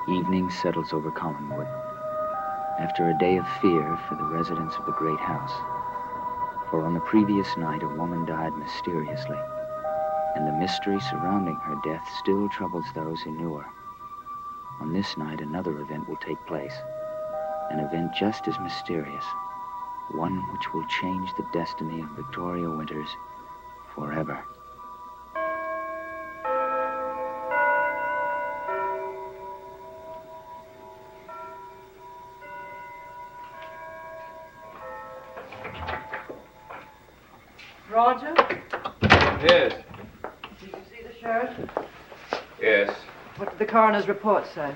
Evening settles over Collinwood. After a day of fear for the residents of the great house. For on the previous night, a woman died mysteriously, and the mystery surrounding her death still troubles those who knew her. On this night, another event will take place, an event just as mysterious, one which will change the destiny of Victoria Winters forever. Roger? Yes. Did you see the sheriff? Yes. What did the coroner's report say?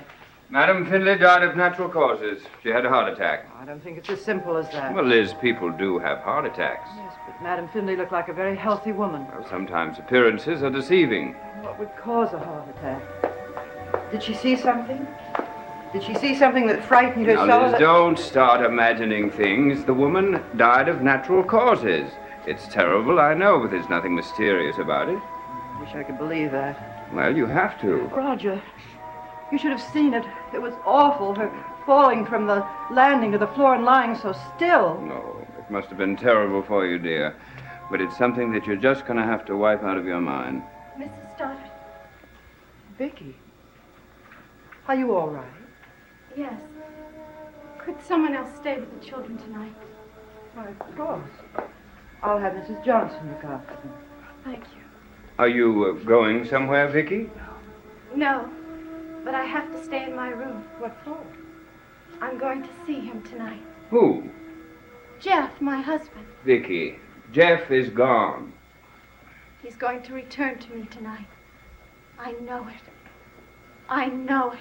Madam Findlay died of natural causes. She had a heart attack. I don't think it's as simple as that. Well, Liz, people do have heart attacks. Yes, but Madam Findlay looked like a very healthy woman. Well, sometimes appearances are deceiving. What would cause a heart attack? Did she see something? Did she see something that frightened her Now, so Liz, that... don't start imagining things. The woman died of natural causes. It's terrible, I know, but there's nothing mysterious about it. I wish I could believe that. Well, you have to. Roger, you should have seen it. It was awful, her falling from the landing to the floor and lying so still. No, it must have been terrible for you, dear. But it's something that you're just going to have to wipe out of your mind. Mrs. Stoddard. Vicky, are you all right? Yes. Could someone else stay with the children tonight? Why, of course. I'll have Mrs. Johnson look after them. Thank you. Are you going somewhere, Vicky? No, but I have to stay in my room. What for? I'm going to see him tonight. Who? Jeff, my husband. Vicky. Jeff is gone. He's going to return to me tonight. I know it. I know it.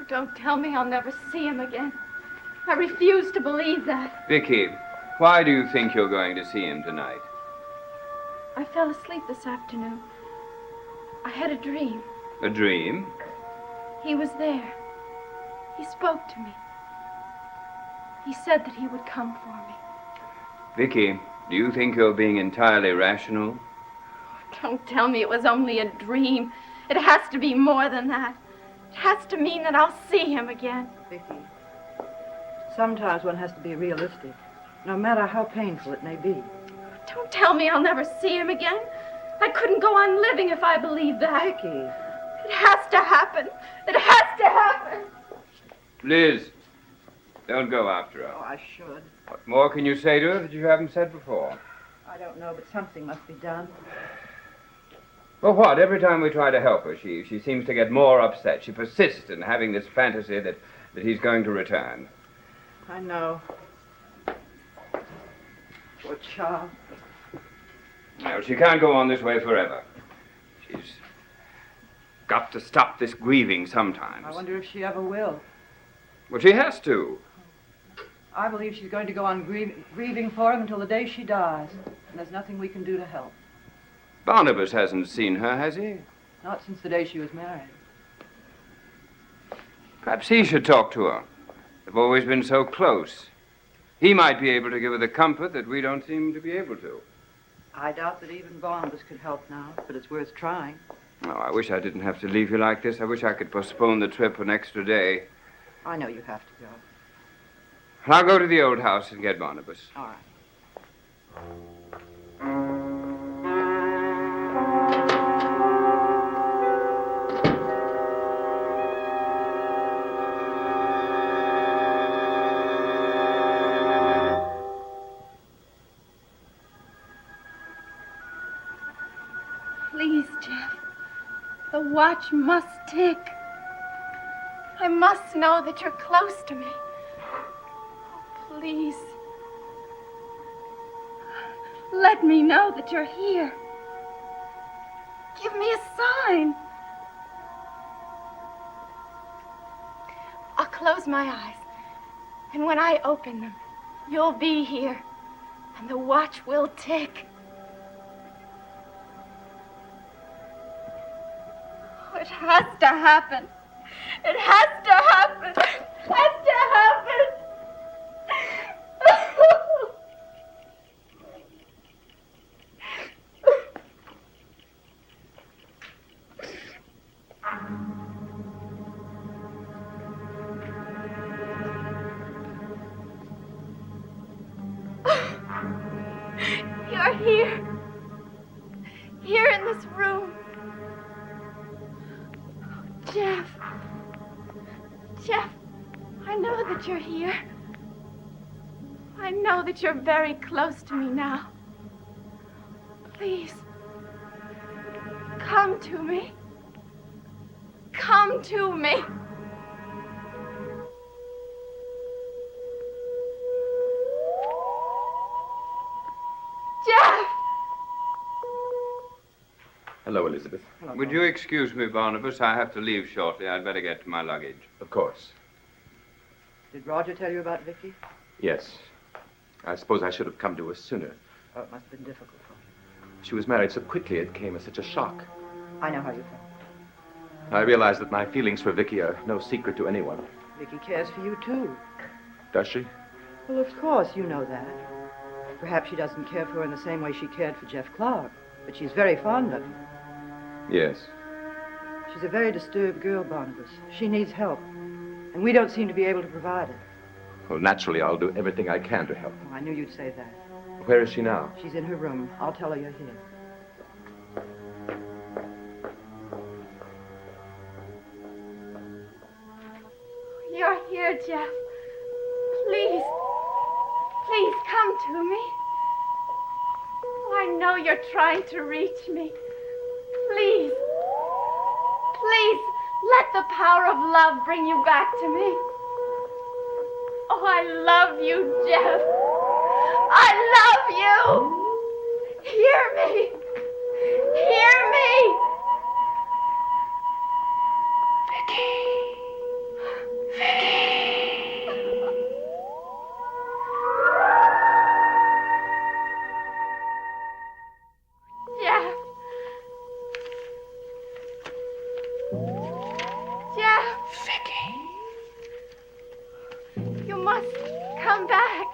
Don't tell me I'll never see him again. I refuse to believe that. Vicky, why do you think you're going to see him tonight? I fell asleep this afternoon. I had a dream. A dream? He was there. He spoke to me. He said that he would come for me. Vicky, do you think you're being entirely rational? Don't tell me it was only a dream. It has to be more than that. It has to mean that I'll see him again. Vicky, sometimes one has to be realistic, no matter how painful it may be. Don't tell me I'll never see him again. I couldn't go on living if I believed that. Vicky. It has to happen. It has to happen. Liz, don't go after her. Oh, I should. What more can you say to her that you haven't said before? I don't know, but something must be done. Well, what? Every time we try to help her, she seems to get more upset. She persists in having this fantasy that he's going to return. I know. Poor child. No, she can't go on this way forever. She's got to stop this grieving sometimes. I wonder if she ever will. Well, she has to. I believe she's going to go on grieving for him until the day she dies. And there's nothing we can do to help. Barnabas hasn't seen her, has he? Not since the day she was married. Perhaps he should talk to her. They've always been so close. He might be able to give her the comfort that we don't seem to be able to. I doubt that even Barnabas could help now, but it's worth trying. Oh, I wish I didn't have to leave you like this. I wish I could postpone the trip an extra day. I know you have to go. I'll go to the old house and get Barnabas. All right. Please, Jeff. The watch must tick. I must know that you're close to me. Oh, please. Let me know that you're here. Give me a sign. close my eyes. And when I open them, you'll be here. And the watch will tick. Oh, it has to happen. It has to happen. It has to happen. You're here. Here in this room. Jeff. Jeff, I know that you're here. I know that you're very close to me now. Please, come to me. Come to me. Jeff! Hello, Elizabeth. Would you excuse me, Barnabas? I have to leave shortly. I'd better get to my luggage. Of course. Did Roger tell you about Vicky? Yes. I suppose I should have come to her sooner. Oh, it must have been difficult for you. She was married so quickly, it came as such a shock. I know how you felt. I realize that my feelings for Vicky are no secret to anyone. Vicky cares for you, too. Does she? Well, of course, you know that. Perhaps she doesn't care for her in the same way she cared for Jeff Clark, but she's very fond of him. Yes. She's a very disturbed girl, Barnabas. She needs help, and we don't seem to be able to provide it. Well, naturally, I'll do everything I can to help. Oh, I knew you'd say that. Where is she now? She's in her room. I'll tell her you're here. You're here, Jeff. Please. Please come to me. Oh, I know you're trying to reach me. Please. Please, let the power of love bring you back to me. Oh, I love you, Jeff. I love you. Hear me. Hear me. Jeff. Jeff. You must come back.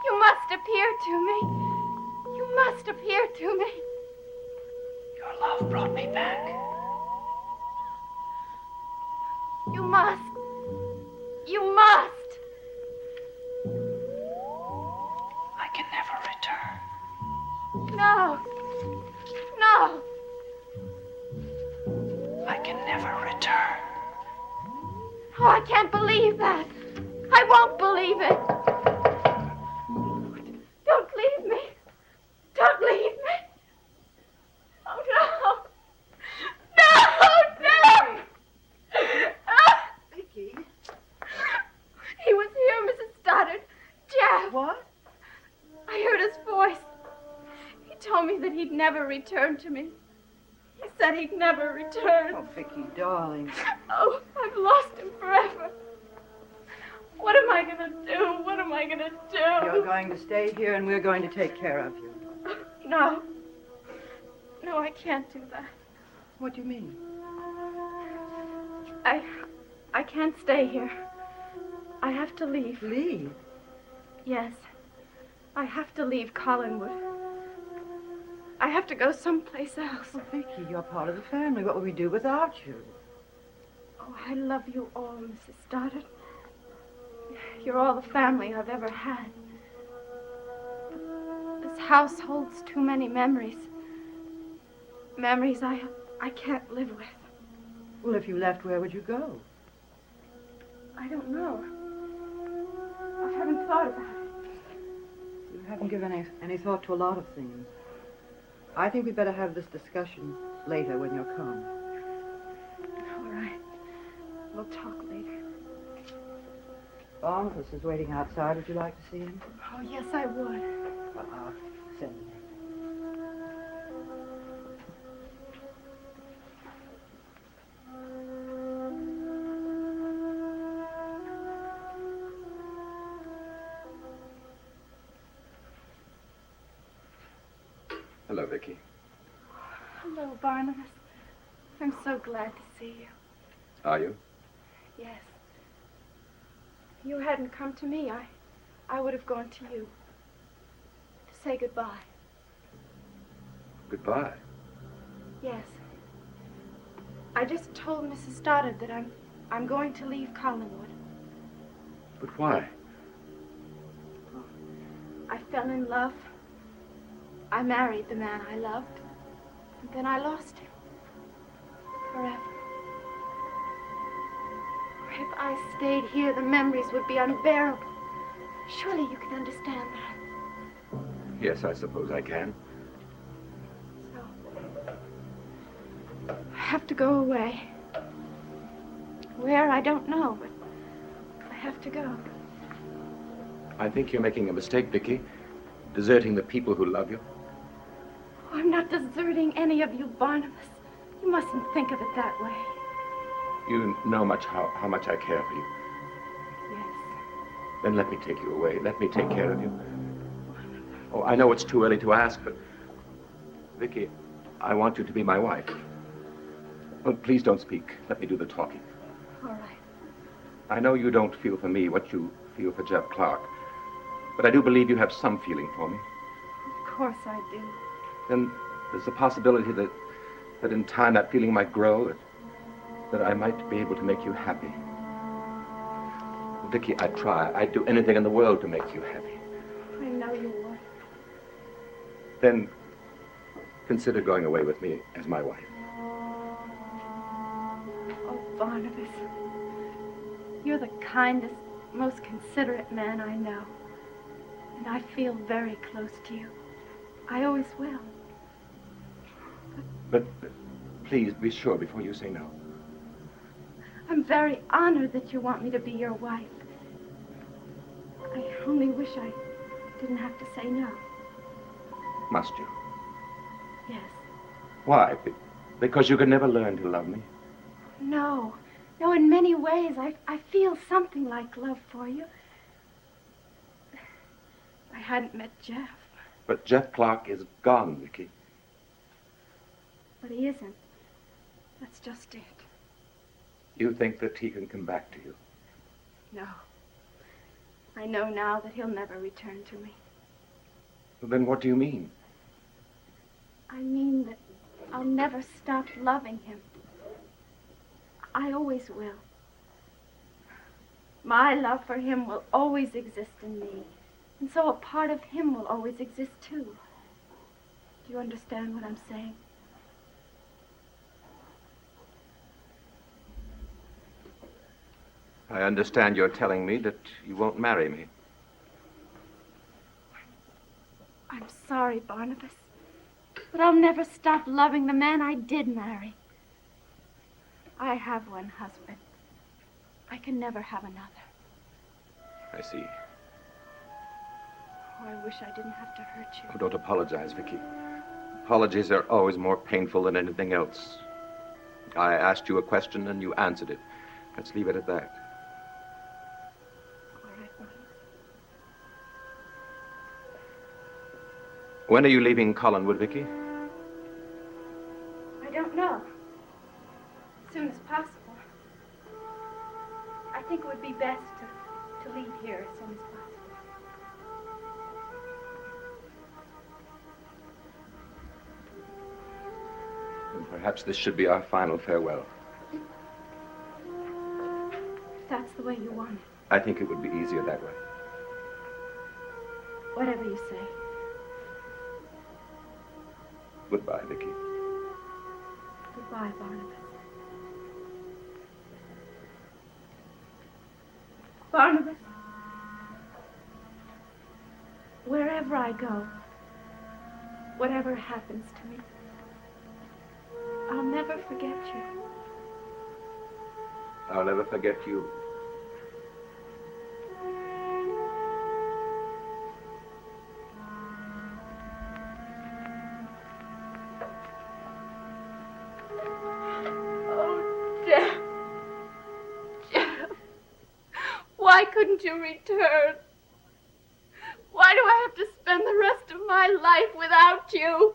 You must appear to me. You must appear to me. Your love brought me back. You must. You must. I can never return. No. No. I can never return. Oh, I can't believe that. I won't believe it. Don't leave me. Don't leave me. Oh, no. No, no. Vicky? He was here, Mrs. Stoddard. Jeff. What? I heard his voice. He told me that he'd never return to me. He said he'd never return. Oh, Vicky, darling. Oh, I've lost him forever. What am I gonna do? What am I gonna do? You're going to stay here, and we're going to take care of you. No. No, I can't do that. What do you mean? I can't stay here. I have to leave. Leave? Yes. I have to leave Collinwood. I have to go someplace else. Oh, Vicky, you're part of the family. What would we do without you? Oh, I love you all, Mrs. Stoddard. You're all the family I've ever had. This house holds too many memories. Memories I can't live with. Well, if you left, where would you go? I don't know. I haven't thought about it. You haven't given any thought to a lot of things. I think we'd better have this discussion later when you're calm. All right. We'll talk later. Barnabas is waiting outside. Would you like to see him? Oh, yes, I would. Well, I'll send him. Vicky. Hello, Barnabas. I'm so glad to see you. Are you? Yes. If you hadn't come to me, I would have gone to you. To say goodbye. Goodbye. Yes. I just told Mrs. Stoddard that I'm going to leave Collinwood. But why? I fell in love. I married the man I loved. And then I lost him. Forever. If I stayed here, the memories would be unbearable. Surely you can understand that. Yes, I suppose I can. So, I have to go away. Where, I don't know, but I have to go. I think you're making a mistake, Vicky. Deserting the people who love you. Oh, I'm not deserting any of you, Barnabas. You mustn't think of it that way. You know how much I care for you. Yes. Then let me take you away. Let me take care of you. Oh, I know it's too early to ask, but... Vicky, I want you to be my wife. Oh, please don't speak. Let me do the talking. All right. I know you don't feel for me what you feel for Jeff Clark, but I do believe you have some feeling for me. Of course I do. Then there's a possibility that in time that feeling might grow, that I might be able to make you happy. Vicky, I'd try. I'd do anything in the world to make you happy. I know you would. Then consider going away with me as my wife. Oh, Barnabas. You're the kindest, most considerate man I know. And I feel very close to you. I always will. But please be sure before you say no. I'm very honored that you want me to be your wife. I only wish I didn't have to say no. Must you? Yes. Why? Because you could never learn to love me? No. No, in many ways, I feel something like love for you. I hadn't met Jeff. But Jeff Clark is gone, Vicky. But he isn't. That's just it. You think that he can come back to you? No. I know now that he'll never return to me. Well, then what do you mean? I mean that I'll never stop loving him. I always will. My love for him will always exist in me. And so a part of him will always exist too. Do you understand what I'm saying? I understand you're telling me that you won't marry me. I'm sorry, Barnabas. But I'll never stop loving the man I did marry. I have one husband. I can never have another. I see. Oh, I wish I didn't have to hurt you. Oh, don't apologize, Vicky. Apologies are always more painful than anything else. I asked you a question and you answered it. Let's leave it at that. All right, Barnabas. When are you leaving Collinwood, Vicky? I don't know. As soon as possible. I think it would be best to leave here as soon as possible. And perhaps this should be our final farewell. If that's the way you want it. I think it would be easier that way. Whatever you say. Goodbye, Vicky. Goodbye, Barnabas. Barnabas, wherever I go, whatever happens to me, I'll never forget you. I'll never forget you. Why couldn't you return? Why do I have to spend the rest of my life without you?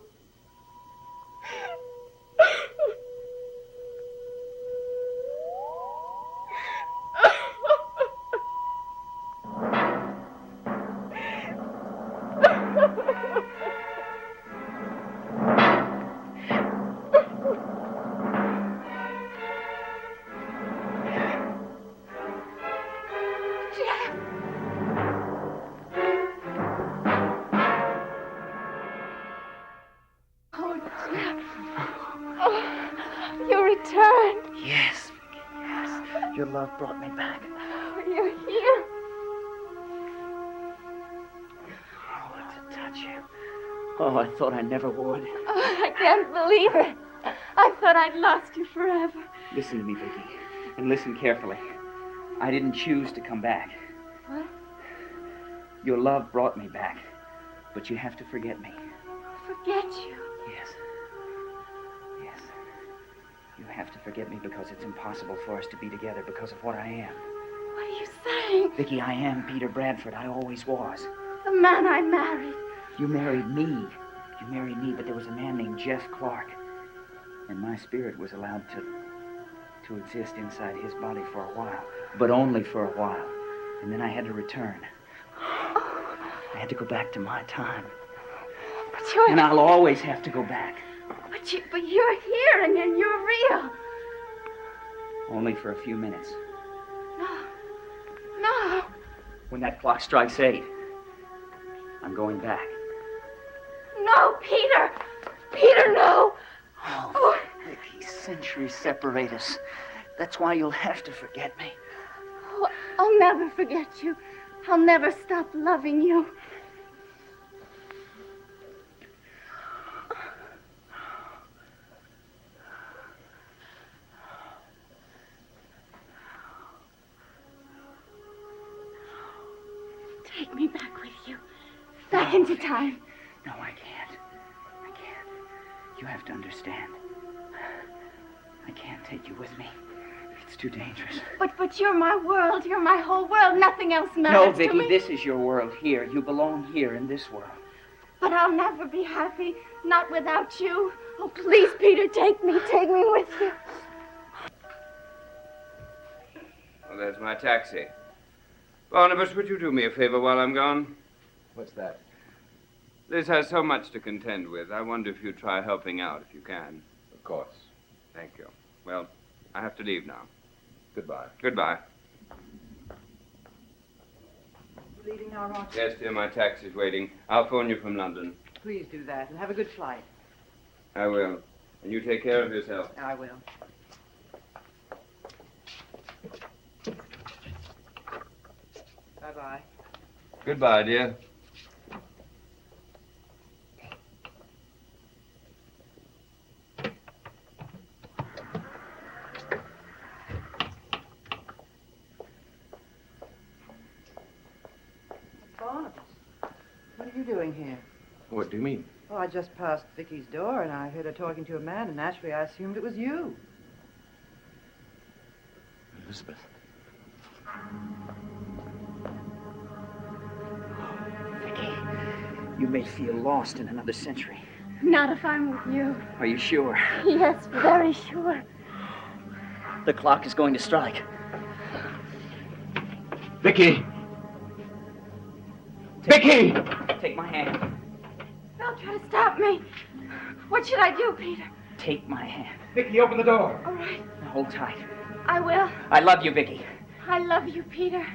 You returned. Yes, Vicky, yes. Your love brought me back. Oh, you're here. Oh, to touch you. Oh, I thought I never would. Oh, I can't believe it. I thought I'd lost you forever. Listen to me, Vicky, and listen carefully. I didn't choose to come back. What? Your love brought me back, but you have to forget me. Forget you? Yes. Yes. You have to forget me because it's impossible for us to be together because of what I am. What are you saying? Vicky, I am Peter Bradford. I always was. The man I married. You married me. You married me, but there was a man named Jeff Clark. And my spirit was allowed to exist inside his body for a while. But only for a while. And then I had to return. I had to go back to my time. But you're... And I'll always have to go back. But you're here and you're real. Only for a few minutes. No. When that clock strikes 8, I'm going back. No, Peter. Peter, no. Oh, Vicky, centuries separate us. That's why you'll have to forget me. Oh, I'll never forget you. I'll never stop loving you. Take me back with you. Back into time. No, I can't. I can't. You have to understand. I can't take you with me. It's too dangerous. But you're my world. You're my whole world. Nothing else matters No, to Vicky, me. this is your world here. You belong here in this world. But I'll never be happy. Not without you. Oh, please, Peter, take me. Take me with you. Well, there's my taxi. Barnabas, would you do me a favor while I'm gone? What's that? Liz has so much to contend with. I wonder if you'd try helping out if you can. Of course. Thank you. Well, I have to leave now. Goodbye. Goodbye. Leaving now, Roger? Yes, dear, my taxi's waiting. I'll phone you from London. Please do that, and have a good flight. I will. And you take care of yourself. I will. Bye-bye. Goodbye, dear. Barnabas, what are you doing here? What do you mean? Oh, I just passed Vicky's door, and I heard her talking to a man, and naturally I assumed it was you. Elizabeth. Vicky, you may feel lost in another century. Not if I'm with you. Are you sure? Yes, very sure. The clock is going to strike. Vicky! Vicky! Take my hand. Don't try to stop me. What should I do, Peter? Take my hand. Vicky, open the door. All right, Now hold tight. I will. I love you, Vicky. I love you, Peter.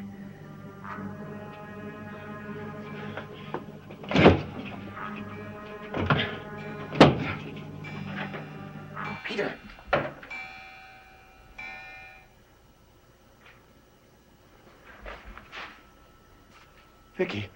Peter. Vicky.